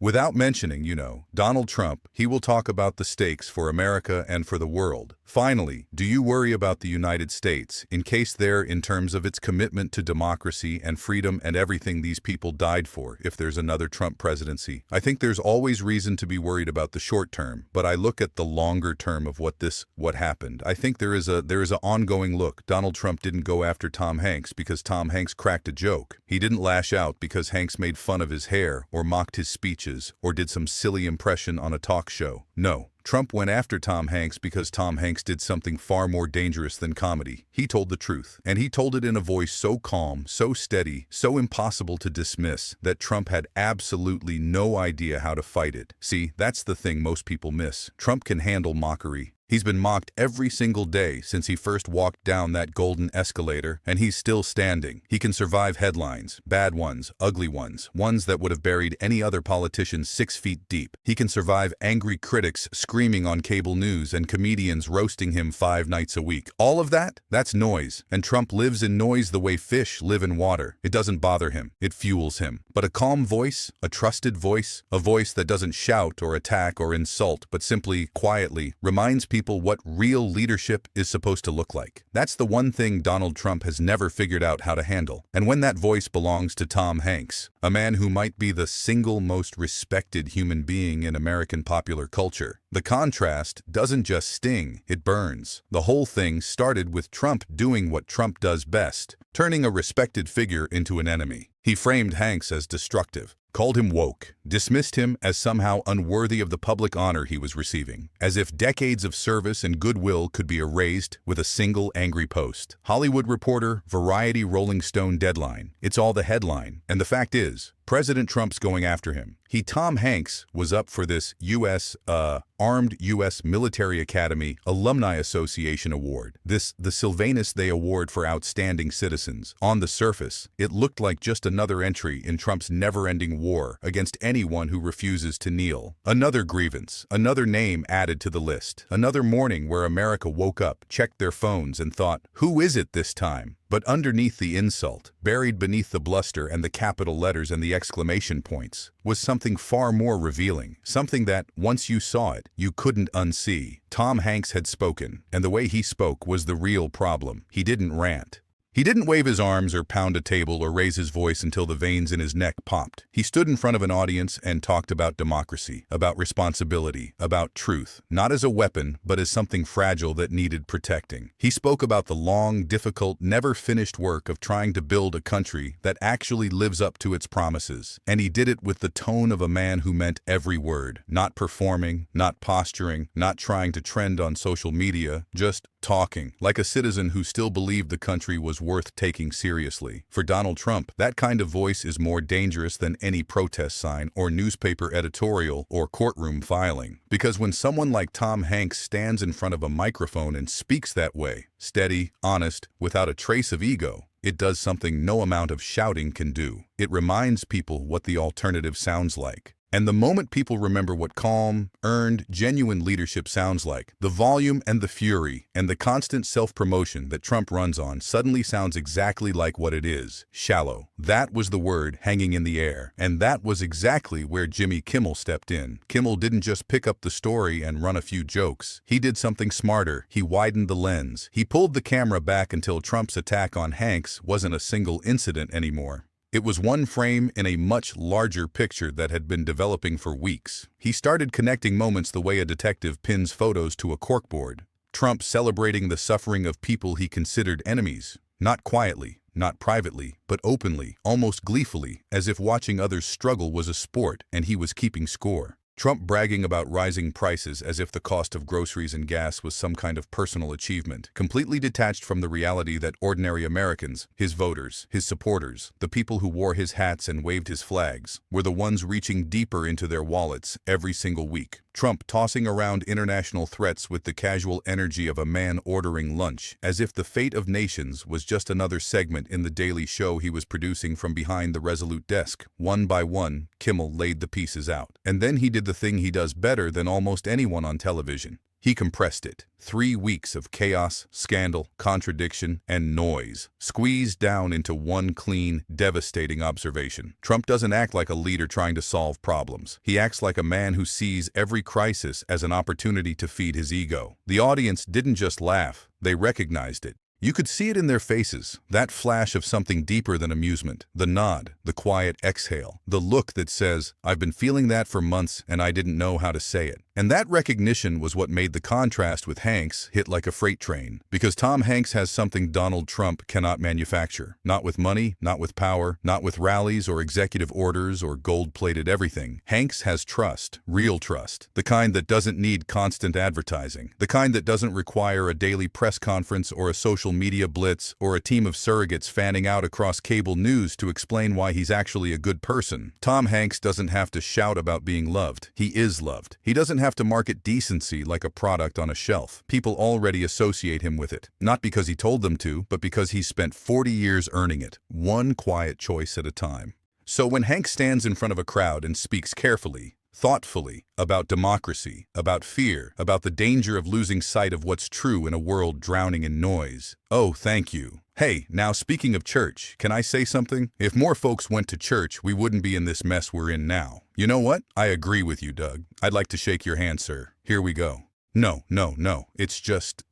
Without mentioning, Donald Trump, he will talk about the stakes for America and for the world. Finally, do you worry about the United States, in case in terms of its commitment to democracy and freedom and everything these people died for, if there's another Trump presidency? I think there's always reason to be worried about the short term, but I look at the longer term of what happened. I think there is an ongoing look. Donald Trump didn't go after Tom Hanks because Tom Hanks cracked a joke. He didn't lash out because Hanks made fun of his hair or mocked his speeches or did some silly impression on a talk show. No. Trump went after Tom Hanks because Tom Hanks did something far more dangerous than comedy. He told the truth, and he told it in a voice so calm, so steady, so impossible to dismiss, that Trump had absolutely no idea how to fight it. See, that's the thing most people miss. Trump can handle mockery. He's been mocked every single day since he first walked down that golden escalator, and he's still standing. He can survive headlines, bad ones, ugly ones, ones that would have buried any other politician 6 feet deep. He can survive angry critics screaming on cable news and comedians roasting him 5 nights a week. All of that? That's noise. And Trump lives in noise the way fish live in water. It doesn't bother him. It fuels him. But a calm voice, a trusted voice, a voice that doesn't shout or attack or insult, but simply, quietly, reminds people what real leadership is supposed to look like. That's the one thing Donald Trump has never figured out how to handle. And when that voice belongs to Tom Hanks, a man who might be the single most respected human being in American popular culture, the contrast doesn't just sting, it burns. The whole thing started with Trump doing what Trump does best, turning a respected figure into an enemy. He framed Hanks as destructive, called him woke, dismissed him as somehow unworthy of the public honor he was receiving, as if decades of service and goodwill could be erased with a single angry post. Hollywood Reporter, Variety, Rolling Stone, Deadline. It's all the headline. And the fact is, President Trump's going after him. Tom Hanks was up for this Armed U.S. Military Academy Alumni Association Award. The Sylvanus Day Award for Outstanding Citizens. On the surface, it looked like just another entry in Trump's never-ending war against anyone who refuses to kneel. Another grievance, another name added to the list. Another morning where America woke up, checked their phones, and thought, who is it this time? But underneath the insult, buried beneath the bluster and the capital letters and the exclamation points, was something far more revealing, something that, once you saw it, you couldn't unsee. Tom Hanks had spoken, and the way he spoke was the real problem. He didn't rant. He didn't wave his arms or pound a table or raise his voice until the veins in his neck popped. He stood in front of an audience and talked about democracy, about responsibility, about truth, not as a weapon, but as something fragile that needed protecting. He spoke about the long, difficult, never-finished work of trying to build a country that actually lives up to its promises. And he did it with the tone of a man who meant every word, not performing, not posturing, not trying to trend on social media, just talking, like a citizen who still believed the country was worth taking seriously. For Donald Trump, that kind of voice is more dangerous than any protest sign or newspaper editorial or courtroom filing. Because when someone like Tom Hanks stands in front of a microphone and speaks that way, steady, honest, without a trace of ego, it does something no amount of shouting can do. It reminds people what the alternative sounds like. And the moment people remember what calm, earned, genuine leadership sounds like, the volume and the fury and the constant self-promotion that Trump runs on suddenly sounds exactly like what it is: shallow. That was the word hanging in the air, and that was exactly where Jimmy Kimmel stepped in. Kimmel didn't just pick up the story and run a few jokes. He did something smarter. He widened the lens. He pulled the camera back until Trump's attack on Hanks wasn't a single incident anymore. It was one frame in a much larger picture that had been developing for weeks. He started connecting moments the way a detective pins photos to a corkboard. Trump celebrating the suffering of people he considered enemies, not quietly, not privately, but openly, almost gleefully, as if watching others struggle was a sport and he was keeping score. Trump bragging about rising prices as if the cost of groceries and gas was some kind of personal achievement, completely detached from the reality that ordinary Americans, his voters, his supporters, the people who wore his hats and waved his flags, were the ones reaching deeper into their wallets every single week. Trump tossing around international threats with the casual energy of a man ordering lunch, as if the fate of nations was just another segment in the daily show he was producing from behind the resolute desk. One by one, Kimmel laid the pieces out. And then he did the thing he does better than almost anyone on television. He compressed it. 3 weeks of chaos, scandal, contradiction, and noise, squeezed down into one clean, devastating observation. Trump doesn't act like a leader trying to solve problems. He acts like a man who sees every crisis as an opportunity to feed his ego. The audience didn't just laugh, they recognized it. You could see it in their faces, that flash of something deeper than amusement, the nod, the quiet exhale, the look that says, "I've been feeling that for months and I didn't know how to say it." And that recognition was what made the contrast with Hanks hit like a freight train. Because Tom Hanks has something Donald Trump cannot manufacture. Not with money, not with power, not with rallies or executive orders or gold-plated everything. Hanks has trust, real trust. The kind that doesn't need constant advertising. The kind that doesn't require a daily press conference or a social media blitz or a team of surrogates fanning out across cable news to explain why he's actually a good person. Tom Hanks doesn't have to shout about being loved. He is loved. He doesn't have to market decency like a product on a shelf. People already associate him with it. Not because he told them to, but because he's spent 40 years earning it, one quiet choice at a time. So when Hank stands in front of a crowd and speaks carefully, thoughtfully, about democracy, about fear, about the danger of losing sight of what's true in a world drowning in noise. Oh, thank you. Hey, now speaking of church, can I say something? If more folks went to church, we wouldn't be in this mess we're in now. You know what? I agree with you, Doug. I'd like to shake your hand, sir. Here we go. No. It's just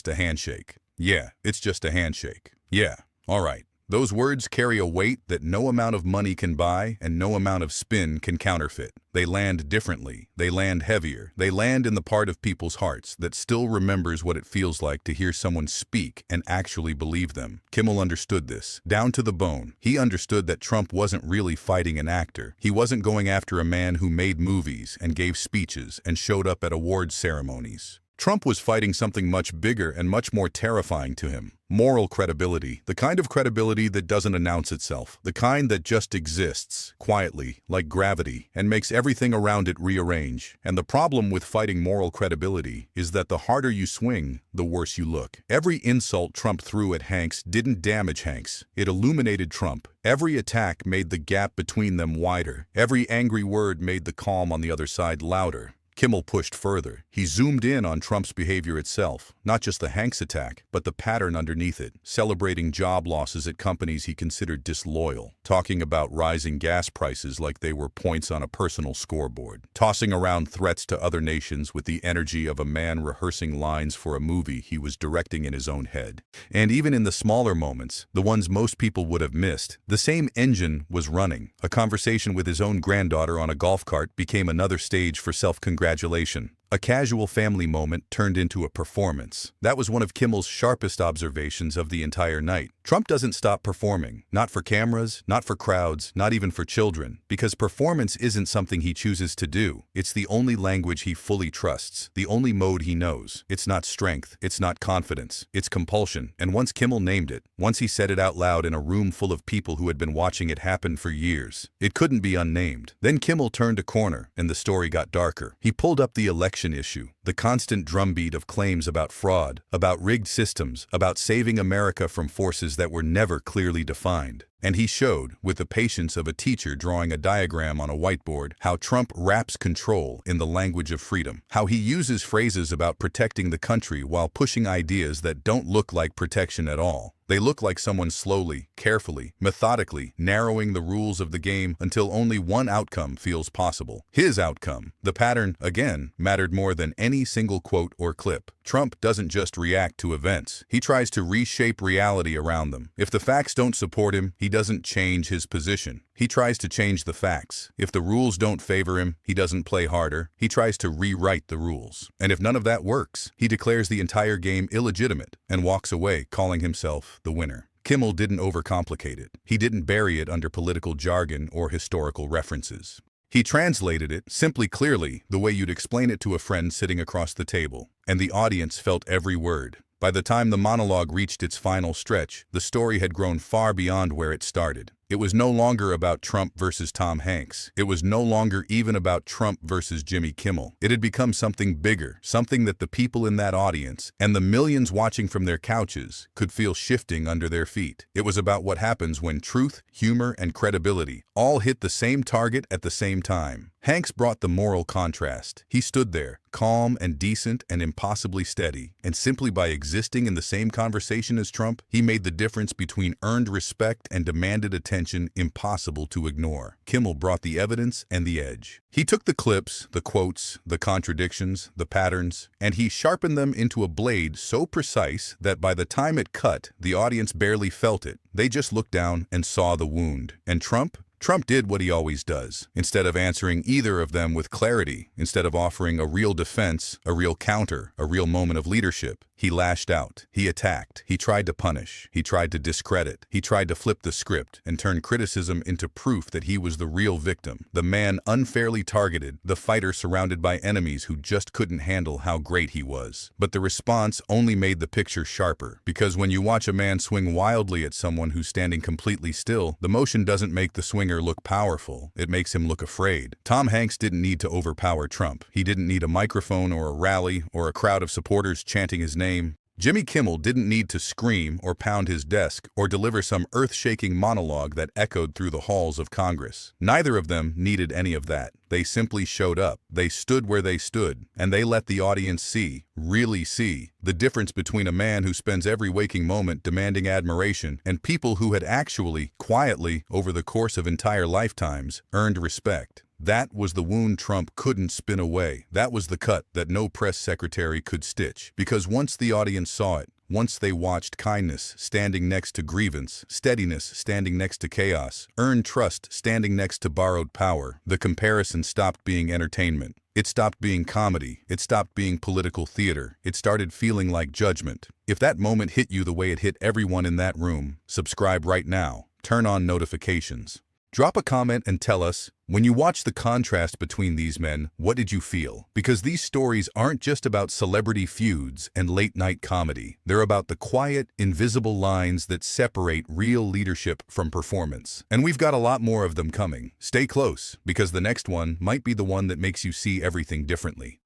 a handshake. Yeah, it's just a handshake. Yeah, all right. Those words carry a weight that no amount of money can buy and no amount of spin can counterfeit. They land differently. They land heavier. They land in the part of people's hearts that still remembers what it feels like to hear someone speak and actually believe them. Kimmel understood this, down to the bone. He understood that Trump wasn't really fighting an actor. He wasn't going after a man who made movies and gave speeches and showed up at awards ceremonies. Trump was fighting something much bigger and much more terrifying to him. Moral credibility, the kind of credibility that doesn't announce itself, the kind that just exists, quietly, like gravity, and makes everything around it rearrange. And the problem with fighting moral credibility is that the harder you swing, the worse you look. Every insult Trump threw at Hanks didn't damage Hanks. It illuminated Trump. Every attack made the gap between them wider. Every angry word made the calm on the other side louder. Kimmel pushed further. He zoomed in on Trump's behavior itself, not just the Hanks attack, but the pattern underneath it, celebrating job losses at companies he considered disloyal, talking about rising gas prices like they were points on a personal scoreboard, tossing around threats to other nations with the energy of a man rehearsing lines for a movie he was directing in his own head. And even in the smaller moments, the ones most people would have missed, the same engine was running. A conversation with his own granddaughter on a golf cart became another stage for self-congratulation. A casual family moment turned into a performance. That was one of Kimmel's sharpest observations of the entire night. Trump doesn't stop performing, not for cameras, not for crowds, not even for children, because performance isn't something he chooses to do. It's the only language he fully trusts, the only mode he knows. It's not strength, it's not confidence, it's compulsion. And once Kimmel named it, once he said it out loud in a room full of people who had been watching it happen for years, it couldn't be unnamed. Then Kimmel turned a corner, and the story got darker. He pulled up the election issue, the constant drumbeat of claims about fraud, about rigged systems, about saving America from forces that were never clearly defined. And he showed, with the patience of a teacher drawing a diagram on a whiteboard, how Trump wraps control in the language of freedom, how he uses phrases about protecting the country while pushing ideas that don't look like protection at all. They look like someone slowly, carefully, methodically narrowing the rules of the game until only one outcome feels possible. His outcome. The pattern, again, mattered more than any single quote or clip. Trump doesn't just react to events. He tries to reshape reality around them. If the facts don't support him, he doesn't change his position. He tries to change the facts. If the rules don't favor him, he doesn't play harder. He tries to rewrite the rules. And if none of that works, he declares the entire game illegitimate and walks away, calling himself the winner. Kimmel didn't overcomplicate it. He didn't bury it under political jargon or historical references. He translated it, simply clearly, the way you'd explain it to a friend sitting across the table. And the audience felt every word. By the time the monologue reached its final stretch, the story had grown far beyond where it started. It was no longer about Trump versus Tom Hanks. It was no longer even about Trump versus Jimmy Kimmel. It had become something bigger, something that the people in that audience and the millions watching from their couches could feel shifting under their feet. It was about what happens when truth, humor, and credibility all hit the same target at the same time. Hanks brought the moral contrast. He stood there, calm and decent and impossibly steady, and simply by existing in the same conversation as Trump, he made the difference between earned respect and demanded attention impossible to ignore. Kimmel brought the evidence and the edge. He took the clips, the quotes, the contradictions, the patterns, and he sharpened them into a blade so precise that by the time it cut, the audience barely felt it. They just looked down and saw the wound. And Trump did what he always does. Instead of answering either of them with clarity, instead of offering a real defense, a real counter, a real moment of leadership, he lashed out. He attacked. He tried to punish. He tried to discredit. He tried to flip the script and turn criticism into proof that he was the real victim, the man unfairly targeted, the fighter surrounded by enemies who just couldn't handle how great he was. But the response only made the picture sharper, because when you watch a man swing wildly at someone who's standing completely still, the motion doesn't make the swinger look powerful. It makes him look afraid. Tom Hanks didn't need to overpower Trump. He didn't need a microphone or a rally or a crowd of supporters chanting his name. Jimmy Kimmel didn't need to scream or pound his desk or deliver some earth-shaking monologue that echoed through the halls of Congress. Neither of them needed any of that. They simply showed up. They stood where they stood, and they let the audience see, really see, the difference between a man who spends every waking moment demanding admiration and people who had actually, quietly, over the course of entire lifetimes, earned respect. That was the wound Trump couldn't spin away. That was the cut that no press secretary could stitch. Because once the audience saw it, once they watched kindness standing next to grievance, steadiness standing next to chaos, earned trust standing next to borrowed power, the comparison stopped being entertainment. It stopped being comedy. It stopped being political theater. It started feeling like judgment. If that moment hit you the way it hit everyone in that room, subscribe right now. Turn on notifications. Drop a comment and tell us, when you watch the contrast between these men, what did you feel? Because these stories aren't just about celebrity feuds and late-night comedy. They're about the quiet, invisible lines that separate real leadership from performance. And we've got a lot more of them coming. Stay close, because the next one might be the one that makes you see everything differently.